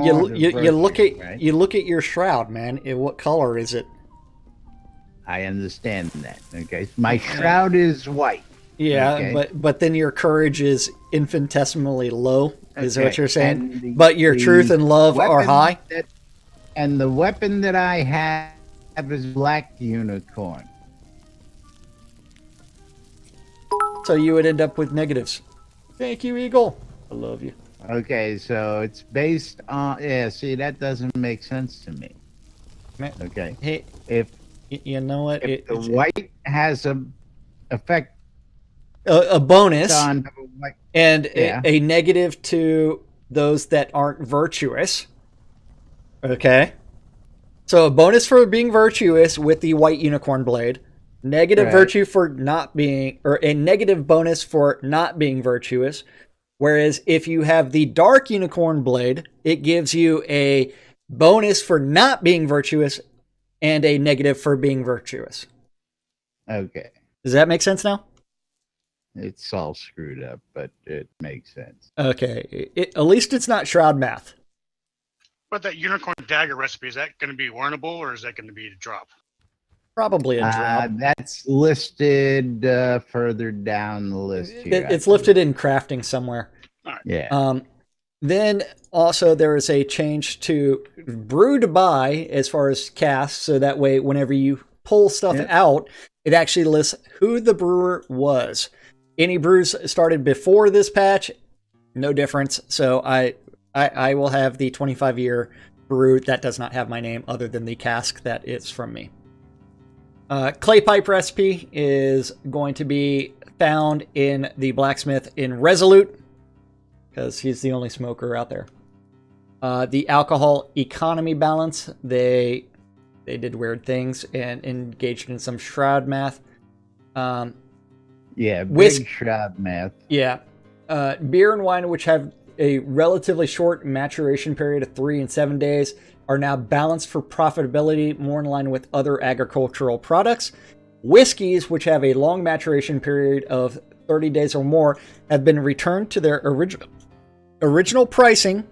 look at right? you look at your shroud, man. What color is it? I understand that. Okay, my shroud is white. Yeah, okay. but then your courage is infinitesimally low. Is that Okay, what you're saying? and But your truth and love are weapon high. And the weapon that I have is black unicorn. So you would end up with negatives. Thank you, Eagle. I love you. Okay, so it's based on see, that doesn't make sense to me. Okay, Hey, if you know what? the white has a effect A bonus on white, and yeah. a negative to those that aren't virtuous. Okay. So a bonus for being virtuous with the white unicorn blade, negative virtue for not being, or a negative bonus for not being virtuous. Whereas if you have the dark unicorn blade, it gives you a bonus for not being virtuous and a negative for being virtuous. Okay. Does that make sense now? It's all screwed up, but it makes sense. Okay. At least it's not Shroud math. But that unicorn dagger recipe, is that going to be warnable or is that going to be a drop? Probably a drop. That's listed further down the list here. It's listed in crafting somewhere. All right. Yeah. Then also there is a change to brew to buy as far as casts, so that way whenever you pull stuff out, it actually lists who the brewer was. Any brews started before this patch, no difference. So I will have the 25-year brew that does not have my name other than the cask that is from me. Clay pipe recipe is going to be found in the blacksmith in Resolute, because he's the only smoker out there. The alcohol economy balance, they did weird things and engaged in some Shroud math. Big Shroud math. Yeah. Beer and wine, which have a relatively short maturation period of 3 and 7 days, are now balanced for profitability, more in line with other agricultural products. Whiskeys, which have a long maturation period of 30 days or more, have been returned to their original pricing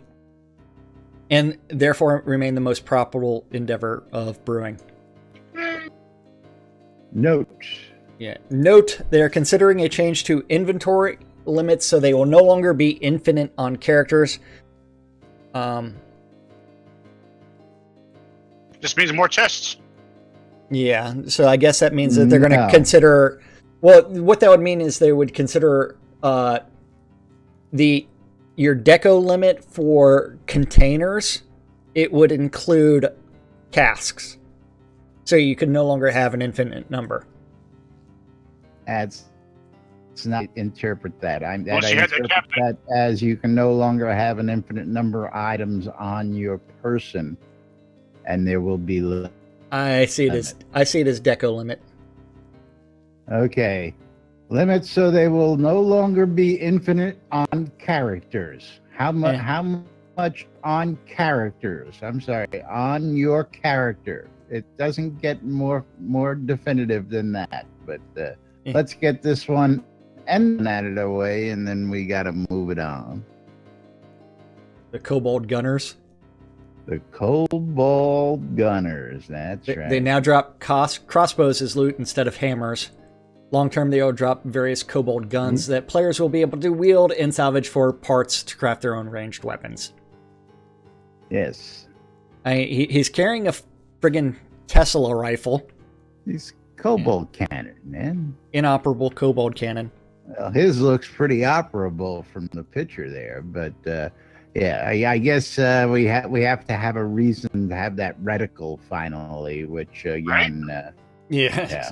and therefore remain the most profitable endeavor of brewing. Note. Note, they're considering a change to inventory limits, so they will no longer be infinite on characters. Just means more chests. Yeah, so I guess that means that they're going to consider... Well, what that would mean is they would consider your deco limit for containers. It would include casks. So you could no longer have an infinite number. It's not interpret that. I Well, interpret that as you can no longer have an infinite number of items on your person, and there will be. I see it as deco limit. Okay, limits, so they will no longer be infinite on characters. How much? Yeah. How much on characters? I'm sorry, on your character. It doesn't get more definitive than that, but. Let's get this one and out of the way, and then we got to move it on. The Kobold Gunners. The Kobold Gunners, that's right. They now drop crossbows as loot instead of hammers. Long term, they will drop various Kobold guns that players will be able to wield and salvage for parts to craft their own ranged weapons. Yes. He's carrying a friggin' Tesla rifle. He's Kobold cannon, man. Inoperable Kobold cannon. Well, his looks pretty operable from the picture there, but I guess we have to have a reason to have that reticle finally, which again, Yeah.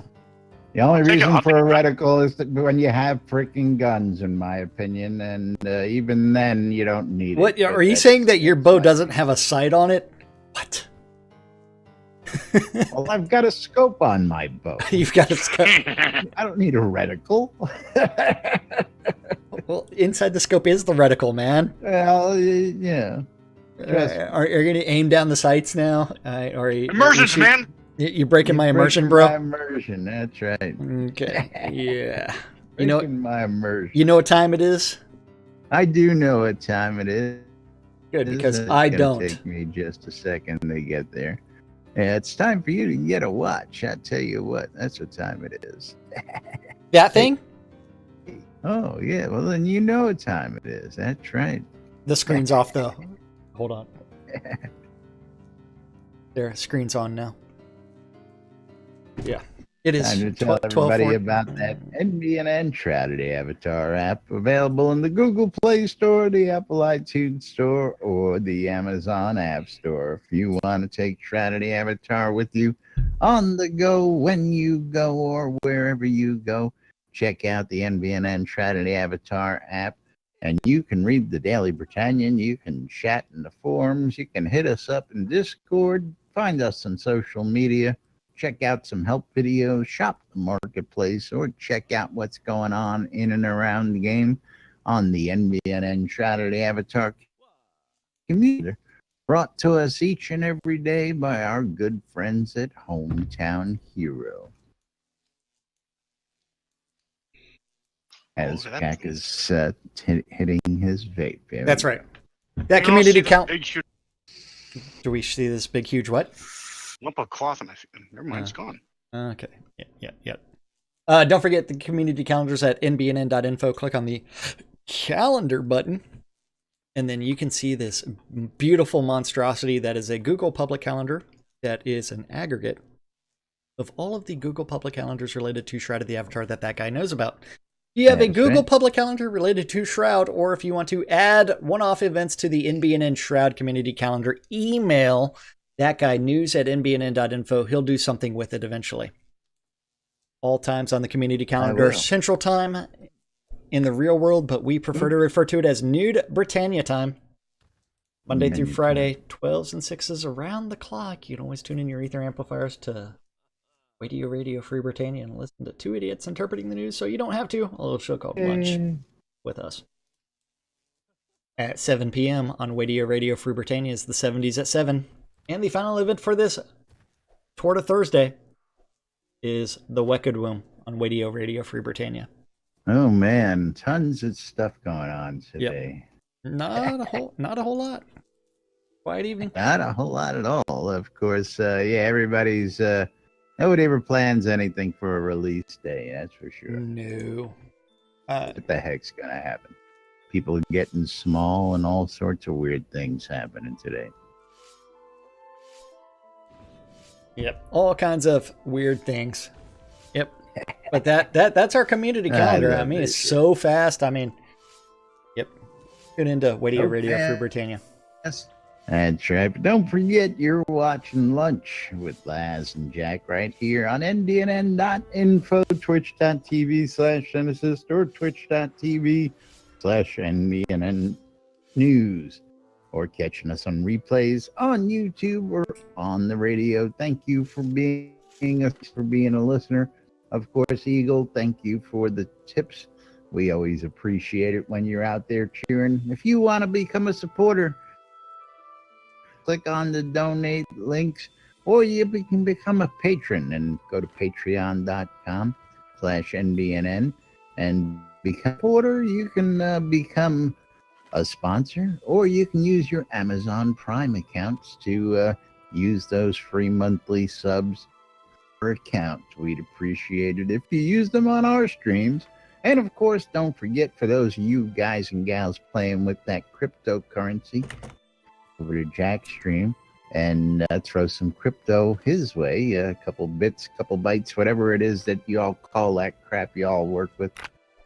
The only reason for a reticle is that when you have freaking guns, in my opinion, and even then you don't need What it. are you saying, that your bow doesn't have a sight on it? What? Well, I've got a scope on my bow. You've got a scope. I don't need a reticle. Well, inside the scope is the reticle, man. Well, yeah. Are you going to aim down the sights now? Immersions, man. You're breaking my immersion, bro. My immersion, that's right. Okay. Yeah. Breaking my immersion. You know what time it is? I do know what time it is. Good, because It's I gonna don't. Take me just a second to get there. Yeah, it's time for you to get a watch. I tell you what, that's what time it is. That thing? Oh yeah, well then you know what time it is. That's right. The screen's off though. Hold on. There, screen's on now. Yeah. It is Time to tell 12, everybody 4. about that NBNN Shroud Avatar app, available in the Google Play Store, the Apple iTunes Store, or the Amazon App Store. If you want to take Shroud Avatar with you on the go, when you go, or wherever you go, check out the NBNN Shroud Avatar app, and you can read the Daily Britannian, you can chat in the forums, you can hit us up in Discord, find us on social media, check out some help videos, shop the marketplace, or check out what's going on in and around the game on the NBNN Shroud of the Avatar community, brought to us each and every day by our good friends at Hometown Hero. As Jack is hitting his vape. That's right. That community count. Do we see this big, huge what? Lump of cloth in my feet. Never mind, it's gone. Okay. Yeah. Don't forget the community calendars at nbnn.info. Click on the calendar button, and then you can see this beautiful monstrosity that is a Google public calendar that is an aggregate of all of the Google public calendars related to Shroud of the Avatar that guy knows about. If you have a Google public calendar related to Shroud, or if you want to add one-off events to the NBNN Shroud community calendar, email that guy news@nbnn.info. He'll do something with it eventually. All times on the community calendar, Central Time in the real world, but we prefer to refer to it as Nude Britannia time. Monday through Friday, 12s and 6s around the clock. You can always tune in your ether amplifiers to Radio Free Britannia and listen to two idiots interpreting the news so you don't have to. A little show called Lunch with us. At 7 p.m. on Radio Free Britannia is the 70s at 7. And the final event for this Tour to Thursday is the Wekadwoom on Radio Free Britannia. Oh man, tons of stuff going on today. Yep. Not a whole lot. Quiet evening. Not a whole lot at all. Of course, everybody's nobody ever plans anything for a release day, that's for sure. No. What the heck's gonna happen? People getting small and all sorts of weird things happening today. Yep, all kinds of weird things. Yep, but that's our community calendar. I mean, it's so fast. I mean, yep. Tune into Radio Free Britannia. Yes, that's right. But don't forget, you're watching Lunch with Laz and Jack right here on NBNN.info, twitch.tv/Genesis, or twitch.tv/NBNN News. Or catching us on replays on YouTube or on the radio. Thank you for being a listener. Of course, Eagle, thank you for the tips. We always appreciate it when you're out there cheering. If you want to become a supporter, click on the donate links, or you can become a patron and go to patreon.com/NBNN and become a supporter. You can become a sponsor, or you can use your Amazon Prime accounts to use those free monthly subs per account. We'd appreciate it if you use them on our streams. And of course, don't forget, for those of you guys and gals playing with that cryptocurrency, over to Jack's stream and throw some crypto his way, a couple bits, couple bytes, whatever it is that y'all call that crap y'all work with,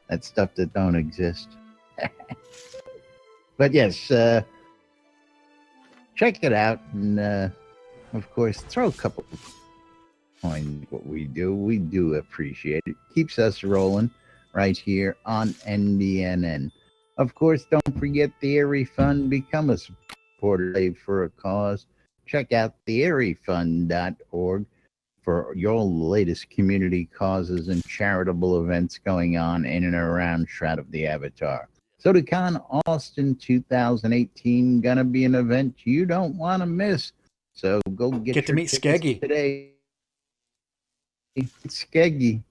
that stuff that don't exist. But yes, check it out, and of course, throw a couple coins. What we do appreciate it. Keeps us rolling right here on NBNN. Of course, don't forget the Airy Fund. Become a supporter for a cause. Check out the airyfund.org for your latest community causes and charitable events going on in and around Shroud of the Avatar. SodaCon Austin 2018 gonna be an event you don't want to miss. So go get to meet Skeggy today. Skeggy.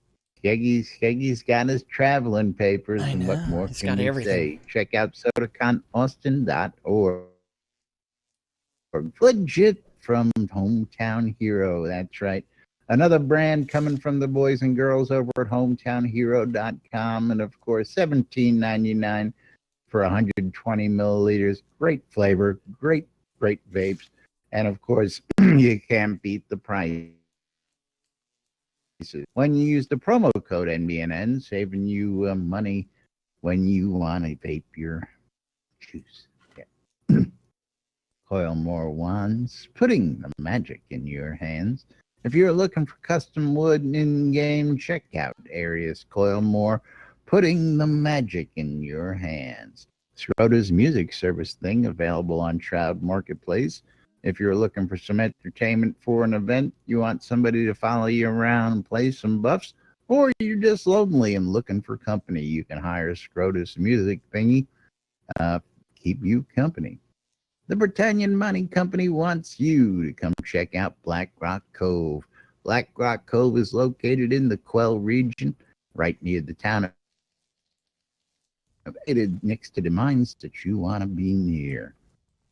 Skeggy's got his traveling papers, and what more can you say? Check out SodaConAustin.org. Legit from Hometown Hero. That's right. Another brand coming from the boys and girls over at hometownhero.com. And of course, $17.99 for 120 milliliters. Great flavor, great vapes. And of course, you can't beat the price when you use the promo code NBNN, saving you money when you want to vape your juice. Yeah. Coil more wands, putting the magic in your hands. If you're looking for custom wood in-game, check out Arius Coil More, putting the magic in your hands. Schroeder's music service thing available on Shroud Marketplace. If you're looking for some entertainment for an event, you want somebody to follow you around and play some buffs, or you're just lonely and looking for company, you can hire Scrotus Music Thingy, keep you company. The Britannian Money Company wants you to come check out Black Rock Cove. Black Rock Cove is located in the Quell region, right near the town of next to the mines that you want to be near.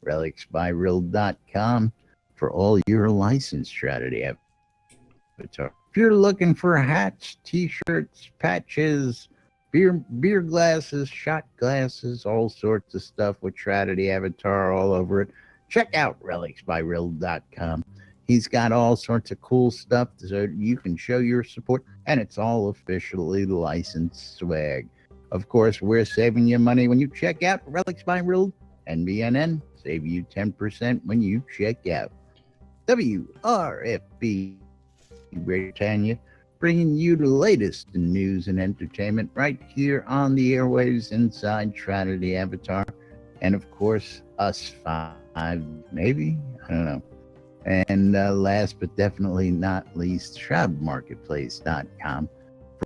RelicsByRill.com for all your licensed strategy avatar. If you're looking for hats, t-shirts, patches, beer glasses, shot glasses, all sorts of stuff with strategy avatar all over it, check out RelicsByRill.com. He's got all sorts of cool stuff so you can show your support, and it's all officially licensed swag. Of course, we're saving you money when you check out Relics by Rill. NBNN, save you 10% when you check out. WRFB Britannia, bringing you the latest in news and entertainment right here on the airwaves inside Trinity Avatar. And of course, us five, maybe? I don't know. And last but definitely not least, ShroudMarketplace.com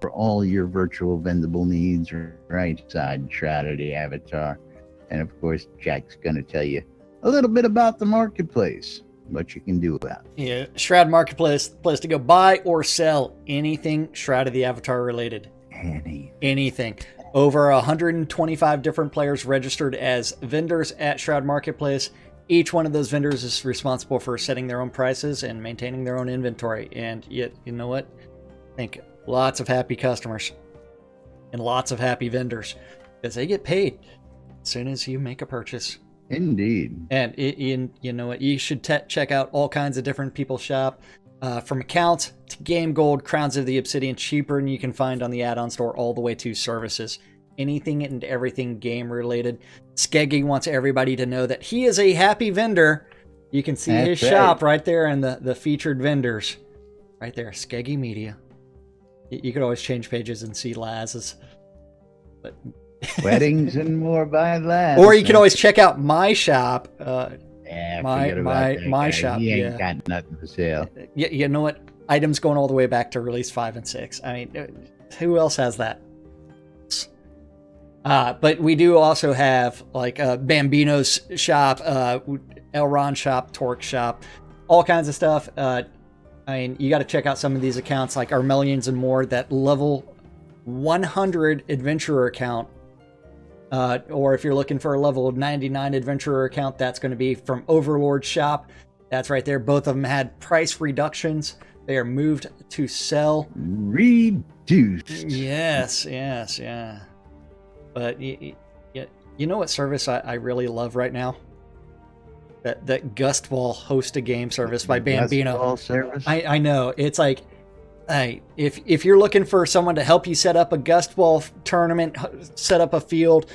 for all your virtual vendable needs right inside Trinity Avatar. And of course, Jack's going to tell you a little bit about the marketplace, what you can do about it. Yeah, Shroud Marketplace, place to go buy or sell anything Shroud of the Avatar related. Anything. Over 125 different players registered as vendors at Shroud Marketplace. Each one of those vendors is responsible for setting their own prices and maintaining their own inventory. And yet, you know what? I think lots of happy customers and lots of happy vendors because they get paid as soon as you make a purchase. Indeed. And you know what? You should check out all kinds of different people shop, from accounts to game gold, crowns of the obsidian, cheaper than you can find on the add-on store, all the way to services. Anything and everything game related. Skeggy wants everybody to know that he is a happy vendor. You can see his shop right there in the featured vendors. Right there, Skeggy Media. You could always change pages and see Laz's. But Weddings and more by Laz. or you can always check out my shop. My shop. He ain't got nothing for sale. You know what? Items going all the way back to release 5 and 6. I mean, who else has that? But we do also have like Bambino's shop, Elron shop, Torque shop, all kinds of stuff. I mean, you got to check out some of these accounts like Armelians and more. That level 100 adventurer account, or if you're looking for a level 99 adventurer account, that's going to be from Overlord shop. That's right there. Both of them had price reductions. They are moved to sell. Reduced. Yes. But you know what service I really love right now? That Gustball host a game service by Bambino. Gustball service? I know. It's like, hey, if you're looking for someone to help you set up a Gustball tournament, set up a field,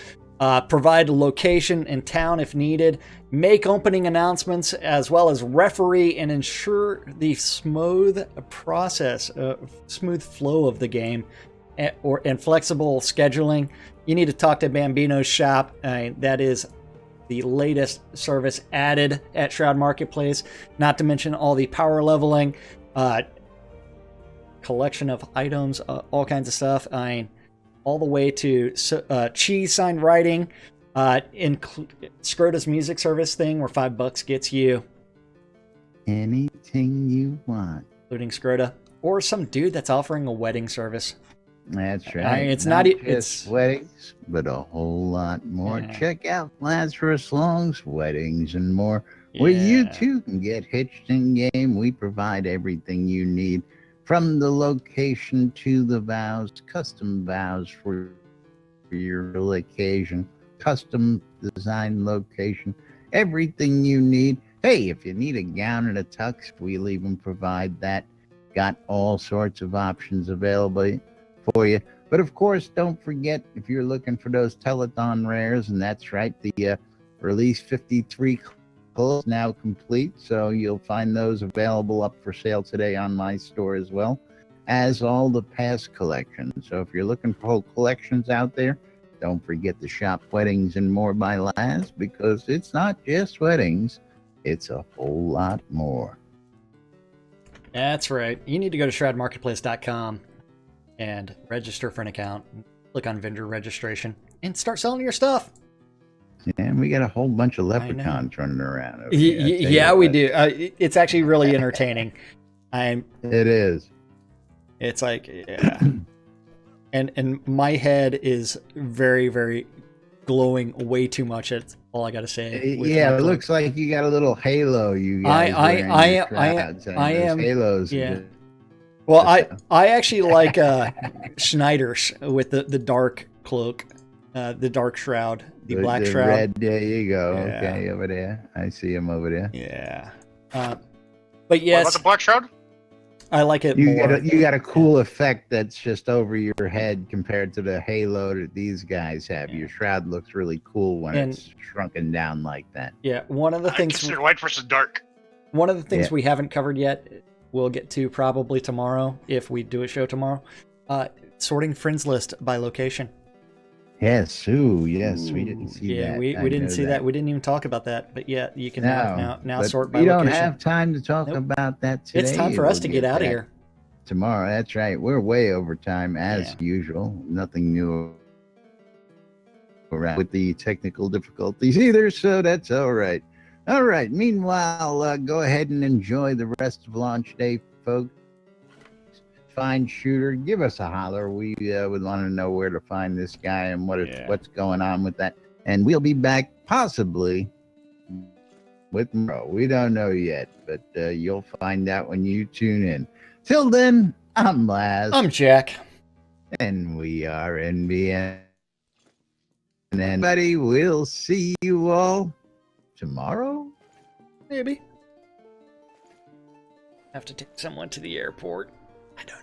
provide a location in town if needed, make opening announcements, as well as referee and ensure the smooth process, smooth flow of the game, and flexible scheduling, you need to talk to Bambino's shop. That is the latest service added at Shroud Marketplace. Not to mention all the power leveling, collection of items, all kinds of stuff. All the way to cheese sign writing, Scrota's music service thing where $5 gets you anything you want, including Scrota, or some dude that's offering a wedding service. That's right. It's not just it's weddings, but a whole lot more. Yeah. Check out Lazarus Long's Weddings and More, where you too can get hitched in game. We provide everything you need, from the location to the vows, custom vows for your occasion, custom design location, everything you need. Hey, if you need a gown and a tux, we'll even provide that. Got all sorts of options available for you. But of course, don't forget, if you're looking for those telethon rares, and that's right, the release 53 is now complete, so you'll find those available up for sale today on my store, as well as all the past collections. So if you're looking for whole collections out there, don't forget to shop Weddings and More by Laz, because it's not just weddings, It's a whole lot more. That's right. You need to go to shroudmarketplace.com and register for an account. Click on vendor registration and start selling your stuff. And we got a whole bunch of leprechauns running around over Yeah, we do. It's actually really entertaining. It is. It's like, yeah. and my head is very, very glowing way too much. That's all I got to say. Yeah, it looks like you got a little halo. You guys I am halos. Yeah. Well, I actually like Schneider's with the dark cloak, the dark shroud, the black shroud. Red, there you go. Yeah. Okay, over there. I see him over there. Yeah. But yes. What about the black shroud? I like it more. You got a cool effect that's just over your head compared to the halo that these guys have. Your shroud looks really cool when it's shrunken down like that. Yeah, one of the things. Consider white versus dark. One of the things we haven't covered yet, we'll get to probably tomorrow if we do a show tomorrow. Sorting friends list by location. Yes, we didn't see that. Yeah, we didn't see that. We didn't even talk about that. But yeah, you can now sort by location. We location. don't have time to talk about that today. It's time for us to get out of here. Tomorrow, that's right. We're way over time as usual. Nothing new around with the technical difficulties either, so that's all right. All right. Meanwhile, go ahead and enjoy the rest of launch day, folks. Find Shooter, give us a holler. We would want to know where to find this guy and what's going on with that. And we'll be back possibly with Mo. We don't know yet, but you'll find out when you tune in. Till then, I'm Laz. I'm Jack. And we are NBNN. And everybody, we'll see you all tomorrow? Maybe. Have to take someone to the airport. I don't